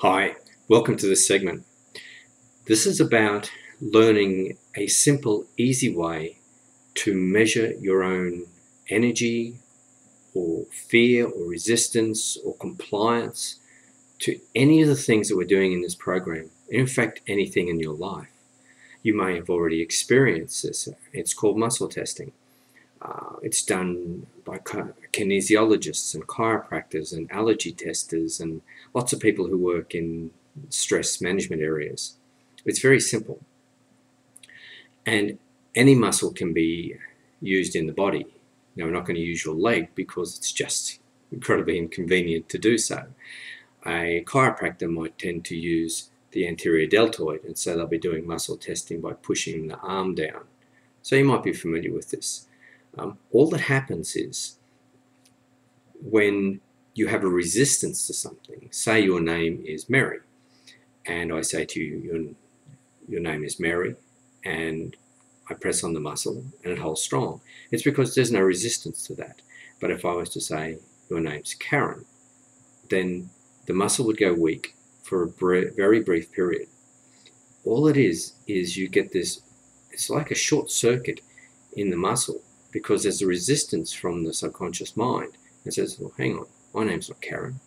Hi, welcome to this segment. This is about learning a simple, easy way to measure your own energy or fear or resistance or compliance to any of the things that we're doing in this program. In fact, anything in your life. You may have already experienced this. It's called muscle testing. It's done by kinesiologists and chiropractors and allergy testers and lots of people who work in stress management areas. It's very simple. And any muscle can be used in the body. Now, we're not going to use your leg because it's just incredibly inconvenient to do so. A chiropractor might tend to use the anterior deltoid, and so they'll be doing muscle testing by pushing the arm down. So you might be familiar with this. All that happens is when you have a resistance to something, say your name is Mary, and I say to you, your name is Mary, and I press on the muscle and it holds strong. It's because there's no resistance to that. But if I was to say your name's Karen, then the muscle would go weak for a very brief period. All it is you get this, it's like a short circuit in the muscle, because there's a resistance from the subconscious mind that says, well, hang on, my name's not Karen,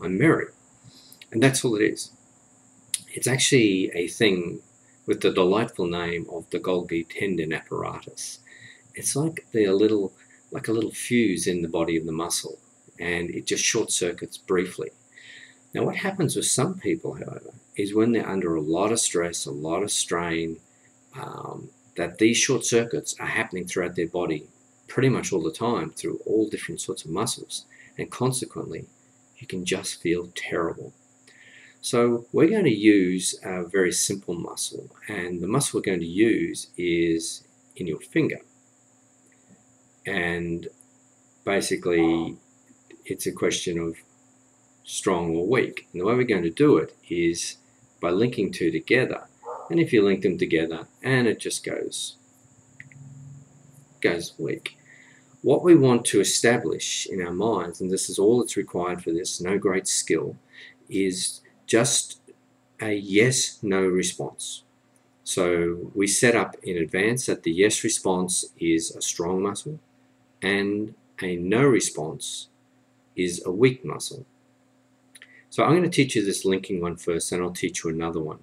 I'm Mary. And that's all it is. It's actually a thing with the delightful name of the Golgi tendon apparatus. It's like a little fuse in the body of the muscle, and it just short circuits briefly. Now, what happens with some people, however, is when they're under a lot of stress, a lot of strain, that these short circuits are happening throughout their body pretty much all the time through all different sorts of muscles, and consequently you can just feel terrible. So we're going to use a very simple muscle, and the muscle we're going to use is in your finger, and basically it's a question of strong or weak. And the way we're going to do it is by linking two together. And if you link them together and it just goes weak. What we want to establish in our minds, and this is all that's required for this, no great skill, is just a yes-no response. So we set up in advance that the yes response is a strong muscle and a no response is a weak muscle. So I'm going to teach you this linking one first, and I'll teach you another one.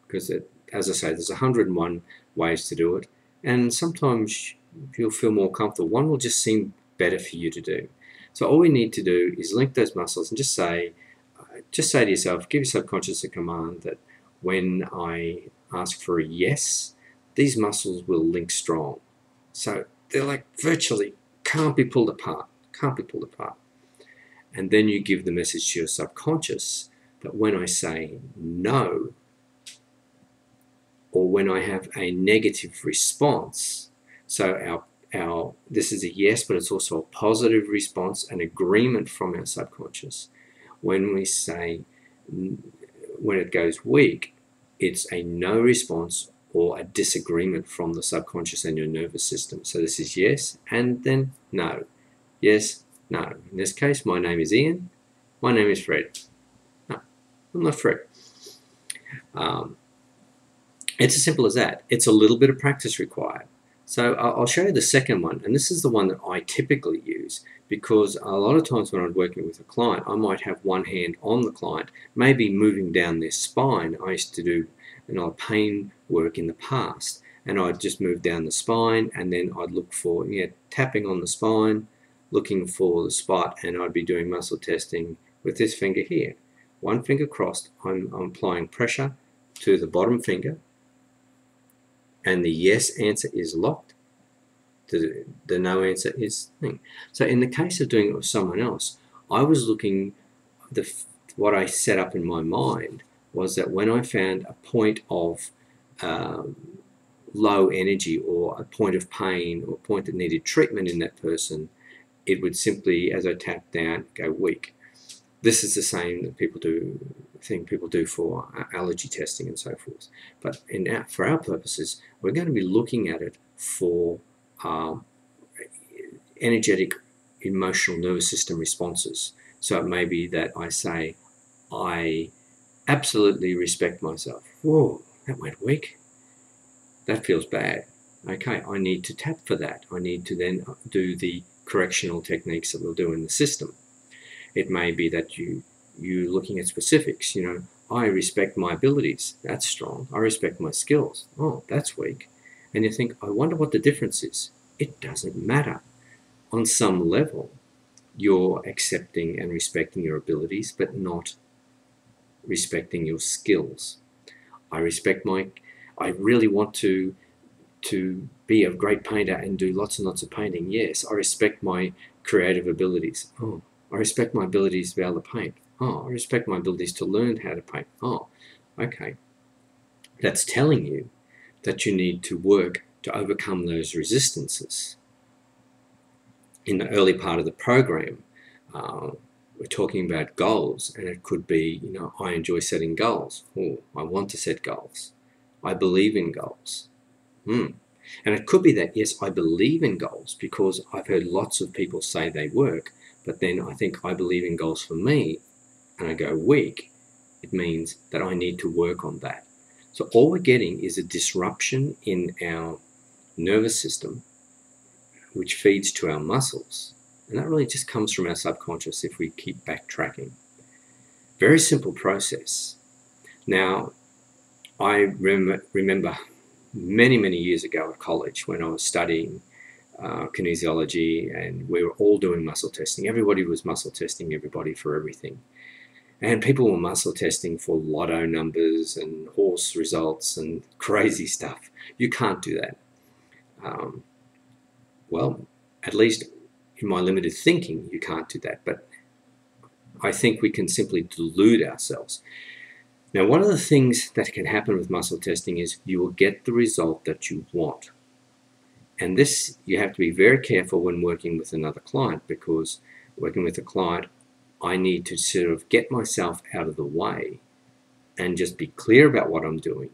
Because, as I say, there's 101 ways to do it, and sometimes you'll feel more comfortable. One will just seem better for you to do. So all we need to do is link those muscles and just say to yourself, give your subconscious a command that when I ask for a yes, these muscles will link strong. So they're like virtually can't be pulled apart. And then you give the message to your subconscious that when I say no, or when I have a negative response, so this is a yes, but it's also a positive response, an agreement from our subconscious. When we say, when it goes weak, it's a no response or a disagreement from the subconscious and your nervous system. So this is yes, and then no. Yes, no. In this case, my name is Ian. My name is Fred. No, I'm not Fred. It's as simple as that. It's a little bit of practice required. So I'll show you the second one, and this is the one that I typically use, because a lot of times when I'm working with a client, I might have one hand on the client, maybe moving down their spine. I used to do pain work in the past, and I'd just move down the spine, and then I'd look for tapping on the spine, looking for the spot, and I'd be doing muscle testing with this finger here. One finger crossed, I'm applying pressure to the bottom finger, and the yes answer is locked, the no answer is thing. So in the case of doing it with someone else, I was looking, what I set up in my mind was that when I found a point of low energy or a point of pain or a point that needed treatment in that person, it would simply, as I tapped down, go weak. This is the same that people do for allergy testing and so forth. But for our purposes, we're going to be looking at it for energetic, emotional nervous system responses. So it may be that I say, I absolutely respect myself. Whoa, that went weak. That feels bad. Okay, I need to tap for that. I need to then do the correctional techniques that we'll do in the system. It may be that you're looking at specifics. I respect my abilities. That's strong. I respect my skills. Oh, that's weak. And you think, I wonder what the difference is. It doesn't matter. On some level, you're accepting and respecting your abilities, but not respecting your skills. I really want to be a great painter and do lots and lots of painting. Yes, I respect my creative abilities. Oh, I respect my abilities to be able to paint. Oh, I respect my abilities to learn how to paint. Oh, okay. That's telling you that you need to work to overcome those resistances. In the early part of the program, we're talking about goals, and it could be, I enjoy setting goals. Oh, I want to set goals. I believe in goals. And it could be that, yes, I believe in goals because I've heard lots of people say they work, but then I think I believe in goals for me and I go weak. It means that I need to work on that. So all we're getting is a disruption in our nervous system, which feeds to our muscles. And that really just comes from our subconscious if we keep backtracking. Very simple process. Now, I remember many, many years ago at college when I was studying kinesiology, and we were all doing muscle testing. Everybody was muscle testing everybody for everything. And people were muscle testing for lotto numbers and horse results and crazy stuff. You can't do that. Well, at least in my limited thinking, you can't do that. But I think we can simply delude ourselves. Now, one of the things that can happen with muscle testing is you will get the result that you want. And this, you have to be very careful when working with another client, because working with a client, I need to sort of get myself out of the way and just be clear about what I'm doing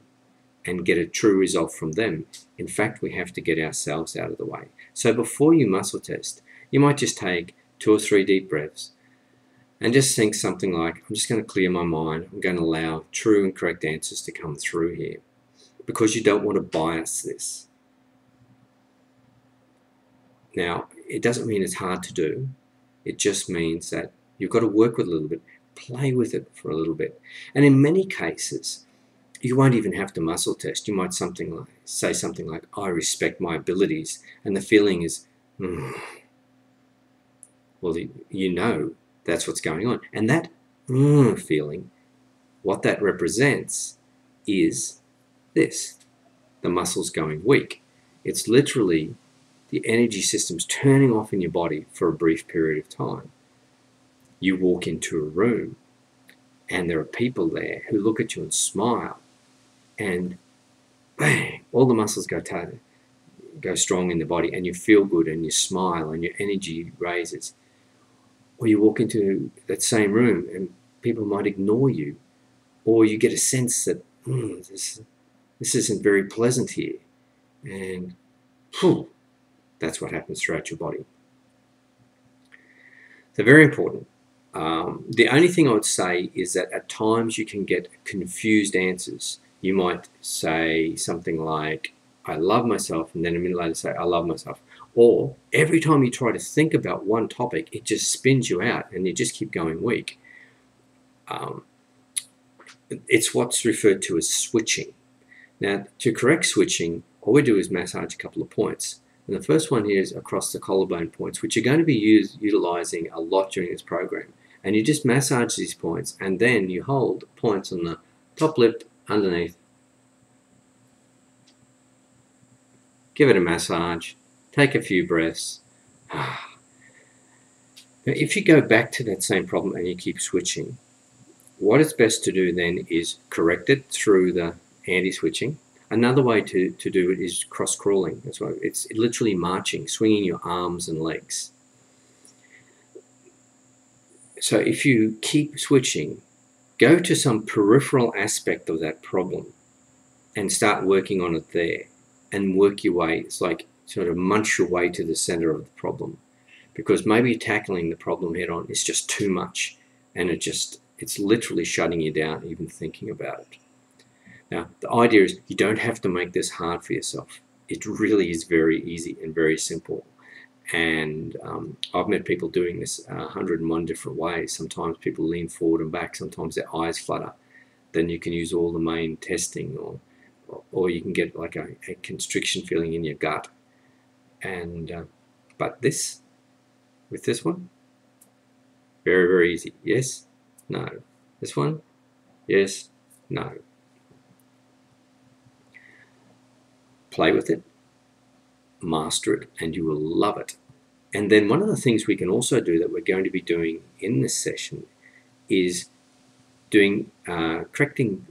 and get a true result from them. In fact, we have to get ourselves out of the way. So before you muscle test, you might just take 2 or 3 deep breaths and just think something like, I'm just going to clear my mind. I'm going to allow true and correct answers to come through here, because you don't want to bias this. Now, it doesn't mean it's hard to do. It just means that you've got to work with it a little bit, play with it for a little bit. And in many cases, you won't even have to muscle test. You might say something like, I respect my abilities. And the feeling is, well, that's what's going on. And that feeling, what that represents is this: the muscles going weak. It's literally the energy system's turning off in your body for a brief period of time. You walk into a room and there are people there who look at you and smile, and bang, all the muscles go strong in the body, and you feel good and you smile and your energy raises. Or you walk into that same room and people might ignore you, or you get a sense that this isn't very pleasant here, and that's what happens throughout your body. So very important. The only thing I would say is that at times you can get confused answers. You might say something like, I love myself, and then a minute later say, I love myself. Or every time you try to think about one topic, it just spins you out and you just keep going weak. It's what's referred to as switching. Now, to correct switching, all we do is massage a couple of points. And the first one here is across the collarbone points, which you're going to be utilizing a lot during this program. And you just massage these points, and then you hold points on the top lip underneath. Give it a massage. Take a few breaths. Now, if you go back to that same problem and you keep switching, what it's best to do then is correct it through the anti-switching. Another way to do it is cross-crawling. That's why it's literally marching, swinging your arms and legs. So if you keep switching, go to some peripheral aspect of that problem and start working on it there, and work your way. It's like sort of munch your way to the center of the problem, because maybe tackling the problem head on is just too much, and it just It's literally shutting you down even thinking about it. Now, the idea is you don't have to make this hard for yourself. It really is very easy and very simple. And I've met people doing this 101 different ways. Sometimes people lean forward and back. Sometimes their eyes flutter. Then you can use all the main testing, or you can get like a constriction feeling in your gut. And but this, with this one, very, very easy. Yes, no. This one, yes, no. Play with it, master it, and you will love it. And then one of the things we can also do that we're going to be doing in this session is doing correcting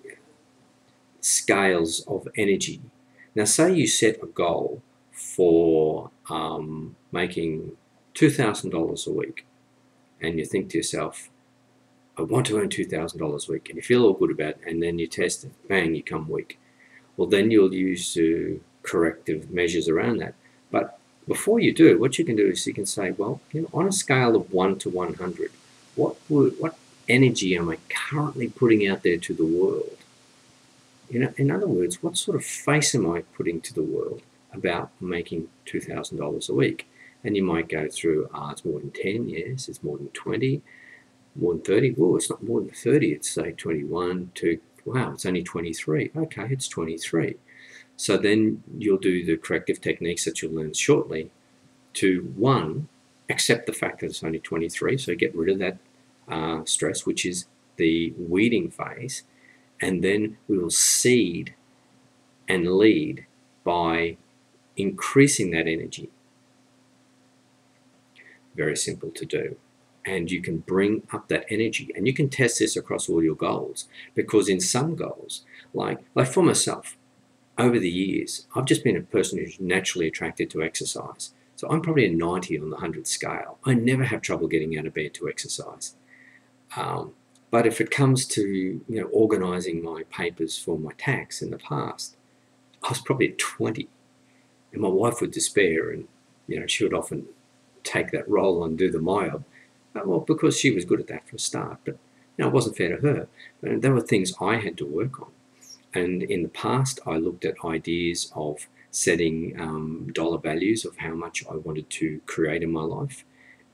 scales of energy. Now, say you set a goal for making $2,000 a week, and you think to yourself, I want to earn $2,000 a week, and you feel all good about it, and then you test it, bang, you come weak. Well, then you'll use corrective measures around that. But before you do, what you can do is you can say, well, on a scale of 1 to 100, what energy am I currently putting out there to the world? In other words, what sort of face am I putting to the world about making $2,000 a week? And you might go through, it's more than 10, yes, it's more than 20, more than 30. Oh, it's not more than 30, it's say 21, wow, it's only 23. Okay, it's 23. So then you'll do the corrective techniques that you'll learn shortly to, one, accept the fact that it's only 23, so get rid of that stress, which is the weeding phase, and then we will seed and lead by increasing that energy. Very simple to do. And you can bring up that energy, and you can test this across all your goals, because in some goals, like for myself, over the years, I've just been a person who's naturally attracted to exercise. So I'm probably a 90 on the 100 scale. I never have trouble getting out of bed to exercise. But if it comes to organising my papers for my tax in the past, I was probably a 20, and my wife would despair, and she would often take that role and do the MYOB. Well, because she was good at that for a start, but it wasn't fair to her. And there were things I had to work on. And in the past, I looked at ideas of setting dollar values of how much I wanted to create in my life.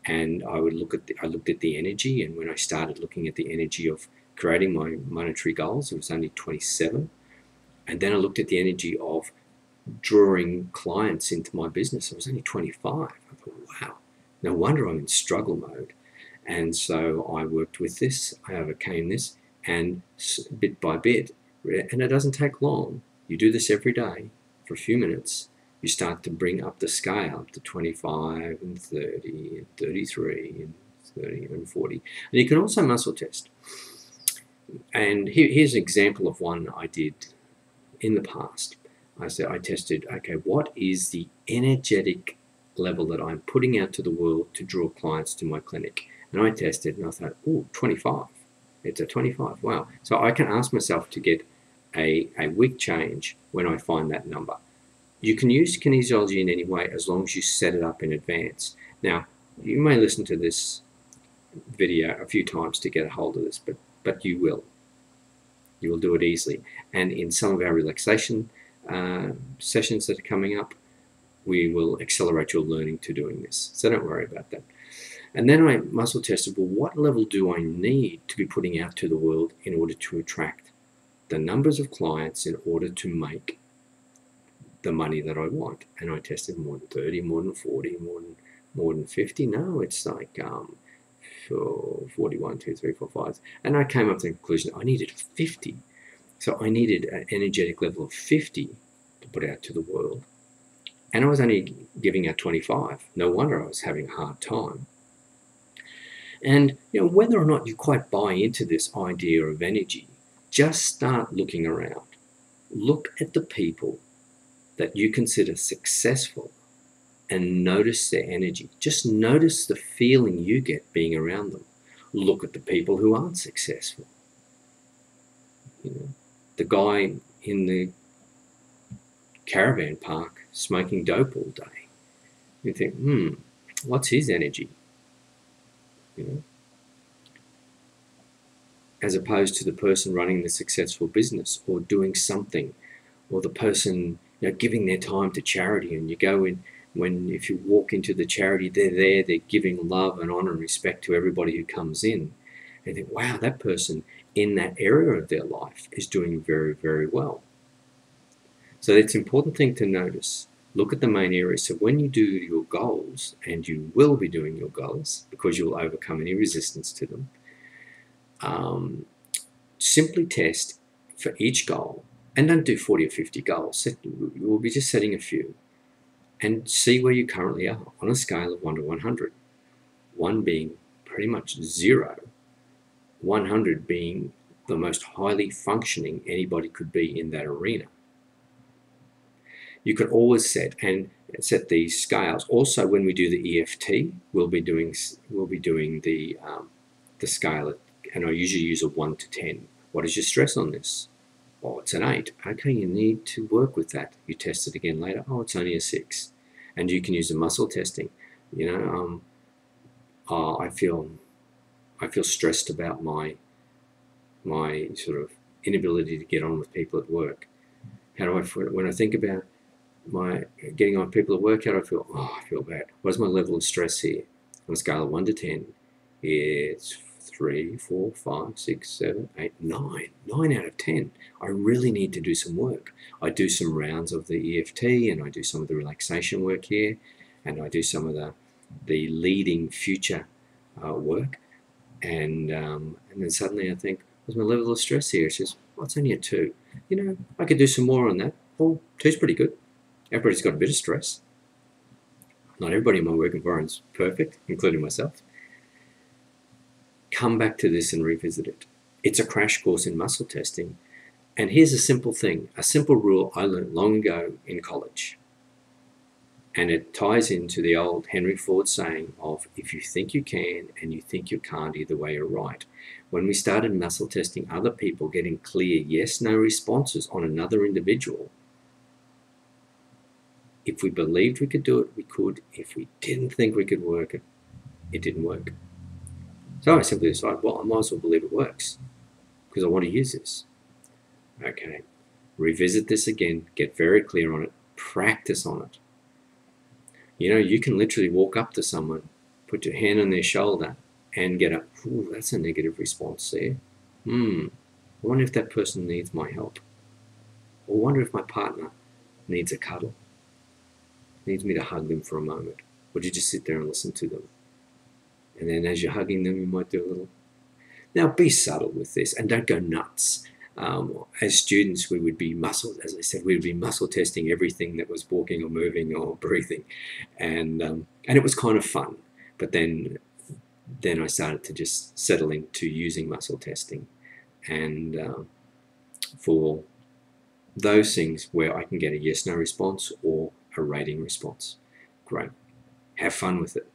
And I looked at the energy, and when I started looking at the energy of creating my monetary goals, it was only 27. And then I looked at the energy of drawing clients into my business. It was only 25. I thought, wow, no wonder I'm in struggle mode. And so I worked with this, I overcame this, and bit by bit, and it doesn't take long. You do this every day for a few minutes. You start to bring up the scale up to 25 and 30 and 33 and 30 and 40. And you can also muscle test. And here's an example of one I did in the past. I tested, okay, what is the energetic level that I'm putting out to the world to draw clients to my clinic? And I tested, and I thought, 25. It's a 25, wow. So I can ask myself to get a week change when I find that number. You can use kinesiology in any way as long as you set it up in advance. Now, you may listen to this video a few times to get a hold of this, but you will. You will do it easily. And in some of our relaxation sessions that are coming up, we will accelerate your learning to doing this. So don't worry about that. And then I muscle tested, well, what level do I need to be putting out to the world in order to attract the numbers of clients in order to make the money that I want? And I tested more than 30, more than 40, more than 50. No, it's like 41, 2, 3, 4, 5. And I came up to the conclusion I needed 50. So I needed an energetic level of 50 to put out to the world. And I was only giving out 25. No wonder I was having a hard time. And whether or not you quite buy into this idea of energy, just start looking around. Look at the people that you consider successful and notice their energy. Just notice the feeling you get being around them. Look at the people who aren't successful. The guy in the caravan park smoking dope all day. You think, what's his energy? as opposed to the person running the successful business or doing something, or the person, you know, giving their time to charity. And you go in, if you walk into the charity, they're giving love and honor and respect to everybody who comes in. And think, wow, that person in that area of their life is doing very, very well. So it's an important thing to notice. Look at the main areas. So when you do your goals, and you will be doing your goals because you'll overcome any resistance to them, simply test for each goal, and don't do 40 or 50 goals. You will be just setting a few, and see where you currently are on a scale of 1 to 100. 1 being pretty much 0, 100 being the most highly functioning anybody could be in that arena. You could always set these scales. Also, when we do the EFT, we'll be doing the scale, and I usually use a 1 to 10. What is your stress on this? Oh, it's an 8. Okay, you need to work with that. You test it again later. Oh, it's only a 6. And you can use the muscle testing. You know, I feel stressed about my sort of inability to get on with people at work. How do I feel when I think about my getting on with people at work? How do I feel? Oh, I feel bad. What is my level of stress here? On a scale of 1 to 10, it's 3, 4, 5, 6, 7, 8, 9. 9 out of 10. I really need to do some work. I do some rounds of the EFT, and I do some of the relaxation work here, and I do some of the leading future work, and then suddenly I think, what's my level of stress here? It's just, well, it's only a 2. You know, I could do some more on that. Well, 2's pretty good. Everybody's got a bit of stress. Not everybody in my work environment is perfect, including myself. Come back to this and revisit it. It's a crash course in muscle testing. And here's a simple thing, a simple rule I learned long ago in college. And it ties into the old Henry Ford saying of, if you think you can and you think you can't, either way you're right. When we started muscle testing other people, getting clear yes, no responses on another individual, if we believed we could do it, we could. If we didn't think we could work it, it didn't work. So I simply decided, well, I might as well believe it works because I want to use this. Okay, revisit this again, get very clear on it, practice on it. You know, you can literally walk up to someone, put your hand on their shoulder, and get a, ooh, that's a negative response there. I wonder if that person needs my help. Or I wonder if my partner needs a cuddle, needs me to hug them for a moment. Or do you just sit there and listen to them? And then as you're hugging them, you might do a little. Now, be subtle with this and don't go nuts. As students, we would be as I said, we would be muscle testing everything that was walking or moving or breathing. And it was kind of fun. But then I started to just settle into using muscle testing. And for those things where I can get a yes, no response or a rating response, great. Have fun with it.